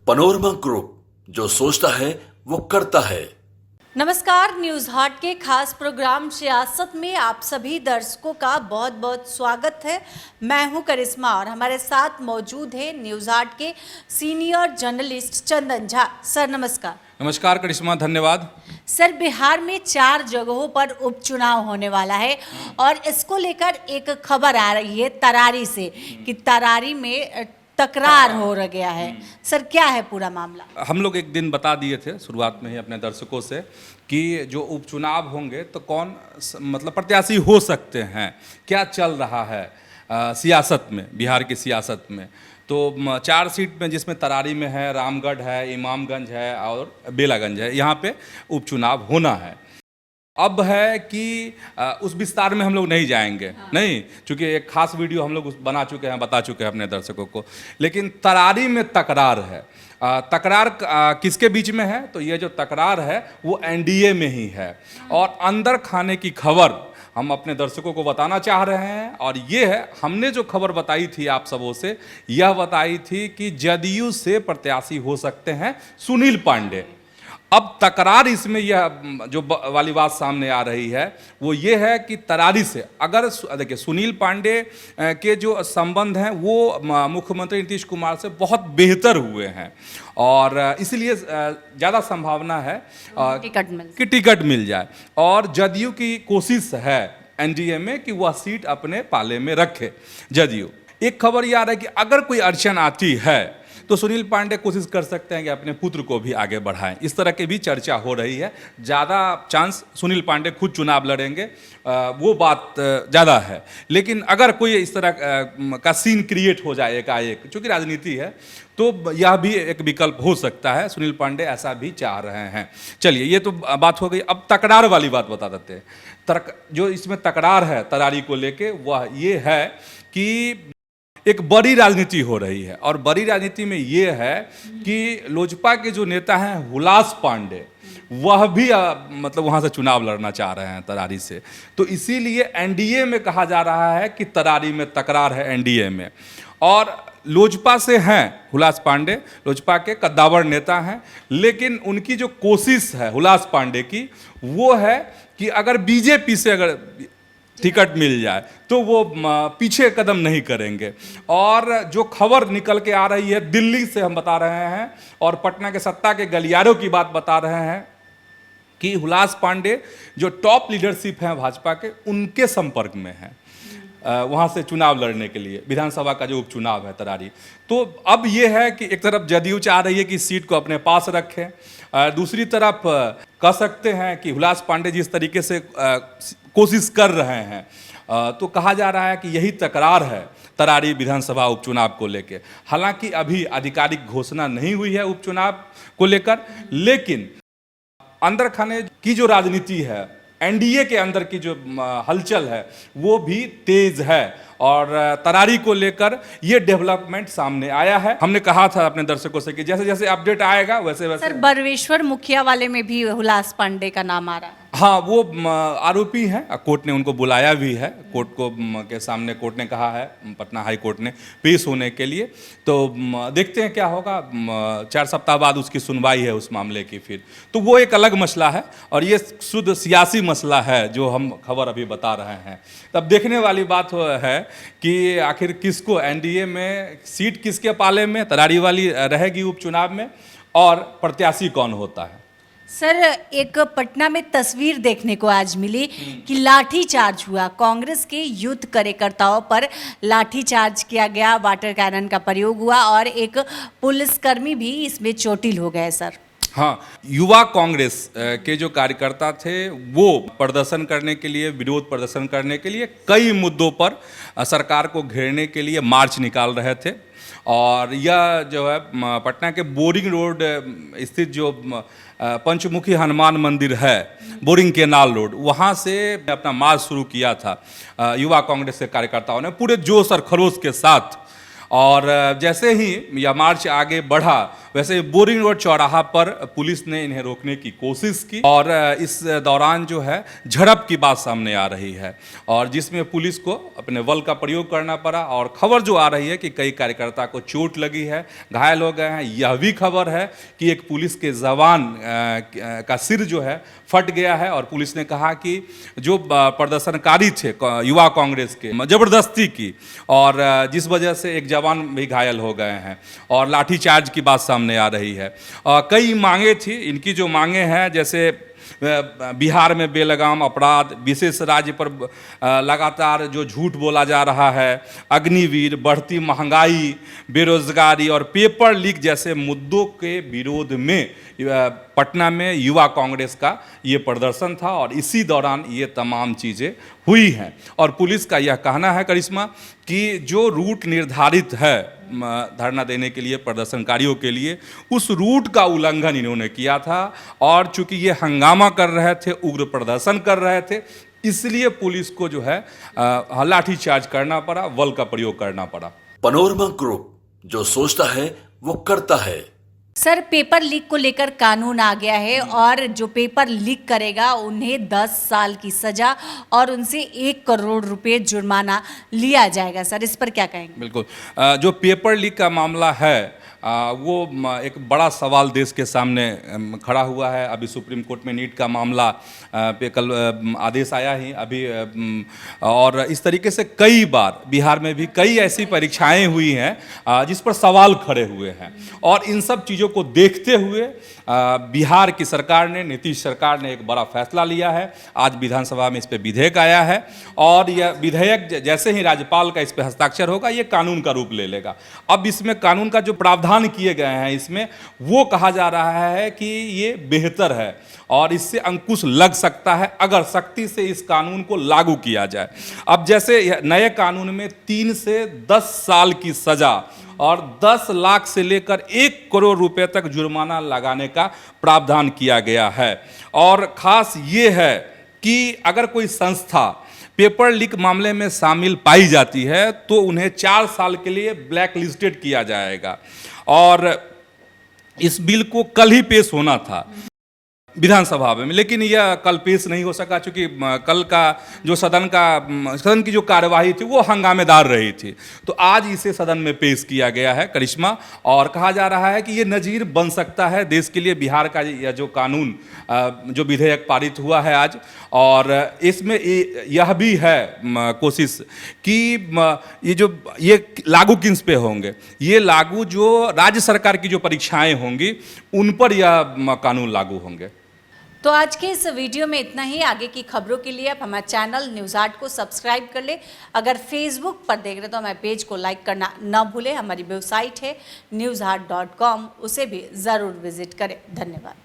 Panorama group, जो सोचता है वो करता है। नमस्कार, न्यूज हाट के खास प्रोग्राम सियासत में आप सभी दर्शकों का बहुत बहुत स्वागत है। मैं हूं करिश्मा और हमारे साथ मौजूद है न्यूज हाट के senior journalist Chandan Jha. Sir नमस्कार। नमस्कार करिश्मा, धन्यवाद। सर, बिहार में 4 जगहों पर उपचुनाव होने वाला है और इसको लेकर एक खबर आ रही है तरारी से कि तरारी में तकरार हो गया है। सर, क्या है पूरा मामला? हम लोग एक दिन बता दिए थे शुरुआत में ही अपने दर्शकों से कि जो उपचुनाव होंगे तो कौन मतलब प्रत्याशी हो सकते हैं, क्या चल रहा है सियासत में, बिहार की सियासत में। तो 4 सीट में जिसमें तरारी में है, रामगढ़ है, इमामगंज है और बेलागंज है, यहाँ पे उपचुनाव होना है। अब है कि उस विस्तार में हम लोग नहीं जाएंगे, नहीं, क्योंकि एक खास वीडियो हम लोग बना चुके हैं, बता चुके हैं अपने दर्शकों को। लेकिन तरारी में तकरार है। तकरार किसके बीच में है? तो ये जो तकरार है वो एनडीए में ही है और अंदर खाने की खबर हम अपने दर्शकों को बताना चाह रहे हैं। और ये है, हमने जो खबर बताई थी आप सबों से, यह बताई थी कि जदयू से प्रत्याशी हो सकते हैं सुनील पांडे। अब तकरार इसमें यह जो वाली बात सामने आ रही है वो ये है कि तरारी से अगर देखिए सुनील पांडे के जो संबंध हैं वो मुख्यमंत्री नीतीश कुमार से बहुत बेहतर हुए हैं और इसलिए ज़्यादा संभावना है कि टिकट मिल जाए। और जदयू की कोशिश है एनडीए में कि वह सीट अपने पाले में रखे जदयू। एक खबर ये आ रहा है कि अगर कोई अड़चन आती है तो सुनील पांडे कोशिश कर सकते हैं कि अपने पुत्र को भी आगे बढ़ाएं। इस तरह की भी चर्चा हो रही है। ज़्यादा चांस सुनील पांडे खुद चुनाव लड़ेंगे, वो बात ज़्यादा है। लेकिन अगर कोई इस तरह का सीन क्रिएट हो जाए एकाएक, चूँकि राजनीति है, तो यह भी एक विकल्प हो सकता है। सुनील पांडे ऐसा भी चाह रहे हैं। चलिए, ये तो बात हो गई। अब तकरार वाली बात बता देते हैं। जो इसमें तकरार है तरारी को लेके वह ये है कि एक बड़ी राजनीति हो रही है और बड़ी राजनीति में ये है कि लोजपा के जो नेता हैं हुलास पांडे, वह भी मतलब वहाँ से चुनाव लड़ना चाह रहे हैं तरारी से। तो इसीलिए एनडीए में कहा जा रहा है कि तरारी में तकरार है एनडीए में। और लोजपा से हैं हुलास पांडे, लोजपा के कद्दावर नेता हैं, लेकिन उनकी जो कोशिश है हुलास पांडे की वो है कि अगर बीजेपी से अगर टिकट मिल जाए तो वो पीछे कदम नहीं करेंगे। और जो खबर निकल के आ रही है दिल्ली से हम बता रहे हैं और पटना के सत्ता के गलियारों की बात बता रहे हैं कि हुलास पांडे जो टॉप लीडरशिप हैं भाजपा के, उनके संपर्क में हैं वहाँ से चुनाव लड़ने के लिए, विधानसभा का जो उपचुनाव है तरारी। तो अब ये है कि एक तरफ जदयू चाह रही है कि सीट को अपने पास रखें, दूसरी तरफ कह सकते हैं कि हुलास पांडे जिस तरीके से कोशिश कर रहे हैं, तो कहा जा रहा है कि यही तकरार है तरारी विधानसभा उपचुनाव को लेकर। हालांकि अभी आधिकारिक घोषणा नहीं हुई है उपचुनाव को लेकर, लेकिन अंदर खाने की जो राजनीति है, एनडीए के अंदर की जो हलचल है वो भी तेज है और तरारी को लेकर ये डेवलपमेंट सामने आया है। हमने कहा था अपने दर्शकों से कि जैसे जैसे अपडेट आएगा वैसे वैसे। सर, बरवेश्वर मुखिया वाले में भी हुलास पांडे का नाम आ रहा है। हाँ, वो आरोपी हैं, कोर्ट ने उनको बुलाया भी है। कोर्ट को के सामने कोर्ट ने कहा है, पटना हाई कोर्ट ने, पेश होने के लिए। तो देखते हैं क्या होगा। 4 सप्ताह बाद उसकी सुनवाई है उस मामले की फिर। तो वो एक अलग मसला है और ये शुद्ध सियासी मसला है जो हम खबर अभी बता रहे हैं। तब देखने वाली बात है कि आखिर किसको एनडीए में सीट किसके पाले में तरारी वाली रहेगी उपचुनाव में और प्रत्याशी कौन होता है। सर, एक पटना में तस्वीर देखने को आज मिली कि लाठीचार्ज हुआ। कांग्रेस के यूथ कार्यकर्ताओं पर लाठीचार्ज किया गया, वाटर कैनन का प्रयोग हुआ और एक पुलिसकर्मी भी इसमें चोटिल हो गए। सर, हाँ, युवा कांग्रेस के जो कार्यकर्ता थे वो प्रदर्शन करने के लिए, विरोध प्रदर्शन करने के लिए कई मुद्दों पर सरकार को घेरने के लिए मार्च निकाल रहे थे। और यह जो है पटना के बोरिंग रोड स्थित जो पंचमुखी हनुमान मंदिर है, बोरिंग केनाल रोड, वहाँ से अपना मार्च शुरू किया था युवा कांग्रेस के कार्यकर्ताओं ने पूरे जोश और खरोश के साथ। और जैसे ही यह मार्च आगे बढ़ा वैसे बोरिंग रोड चौराहा पर पुलिस ने इन्हें रोकने की कोशिश की और इस दौरान जो है झड़प की बात सामने आ रही है और जिसमें पुलिस को अपने बल का प्रयोग करना पड़ा और खबर जो आ रही है कि कई कार्यकर्ता को चोट लगी है, घायल हो गए हैं। यह भी खबर है कि एक पुलिस के जवान का सिर जो है फट गया है और पुलिस ने कहा कि जो प्रदर्शनकारी थे युवा कांग्रेस के जबरदस्ती की और जिस वजह से एक जवान भी घायल हो गए हैं और लाठीचार्ज की बात सामने आ रही है। कई मांगे थी, इनकी जो मांगे हैं जैसे बिहार में बेलगाम अपराध, विशेष राज्य पर लगातार जो झूठ बोला जा रहा है, अग्निवीर, बढ़ती महंगाई, बेरोजगारी और पेपर लीक जैसे मुद्दों के विरोध में पटना में युवा कांग्रेस का ये प्रदर्शन था और इसी दौरान ये तमाम चीज़ें हुई हैं। और पुलिस का यह कहना है करिश्मा कि जो रूट निर्धारित है धरना देने के लिए प्रदर्शनकारियों के लिए, उस रूट का उल्लंघन इन्होंने किया था और चूंकि ये हंगामा कर रहे थे, उग्र प्रदर्शन कर रहे थे, इसलिए पुलिस को जो है लाठीचार्ज करना पड़ा, बल का प्रयोग करना पड़ा। पनोरमा ग्रुप, जो सोचता है वो करता है। सर, पेपर लीक को लेकर कानून आ गया है और जो पेपर लीक करेगा उन्हें 10 साल की सजा और उनसे 1 करोड़ रुपए जुर्माना लिया जाएगा। सर, इस पर क्या कहेंगे? बिल्कुल, जो पेपर लीक का मामला है वो एक बड़ा सवाल देश के सामने खड़ा हुआ है। अभी सुप्रीम कोर्ट में नीट का मामला पे कल आदेश आया ही अभी और इस तरीके से कई बार बिहार में भी कई ऐसी परीक्षाएं हुई हैं जिस पर सवाल खड़े हुए हैं और इन सब चीज़ों को देखते हुए बिहार की सरकार ने, नीतीश सरकार ने एक बड़ा फैसला लिया है। आज विधानसभा में इस पर विधेयक आया है और यह विधेयक जैसे ही राज्यपाल का इस पर हस्ताक्षर होगा ये कानून का रूप ले लेगा। अब इसमें कानून का जो प्रावधान किए गए हैं इसमें वो कहा जा रहा है कि ये बेहतर है और इससे अंकुश लग सकता है अगर सख्ती से इस कानून को लागू किया जाए। अब जैसे नए कानून में 3 से 10 साल की सजा और 10 लाख से लेकर 1 करोड़ रुपए तक जुर्माना लगाने का प्रावधान किया गया है और खास ये है कि अगर कोई संस्था पेपर लीक मामले में शामिल पाई जाती है तो उन्हें 4 साल के लिए ब्लैक लिस्टेड किया जाएगा और इस बिल को कल ही पेश होना था विधानसभा में, लेकिन यह कल पेश नहीं हो सका क्योंकि कल का जो सदन की जो कार्यवाही थी वो हंगामेदार रही थी। तो आज इसे सदन में पेश किया गया है करिश्मा और कहा जा रहा है कि ये नज़ीर बन सकता है देश के लिए। बिहार का यह जो कानून जो विधेयक पारित हुआ है आज और इसमें यह भी है कोशिश कि ये लागू किस पे होंगे, ये लागू जो राज्य सरकार की जो परीक्षाएं होंगी उन पर यह कानून लागू होंगे। तो आज के इस वीडियो में इतना ही। आगे की खबरों के लिए आप हमारे चैनल न्यूज़ 8 को सब्सक्राइब कर ले। अगर फेसबुक पर देख रहे तो हमारे पेज को लाइक करना ना भूलें। हमारी वेबसाइट है news8.com, उसे भी ज़रूर विजिट करें। धन्यवाद।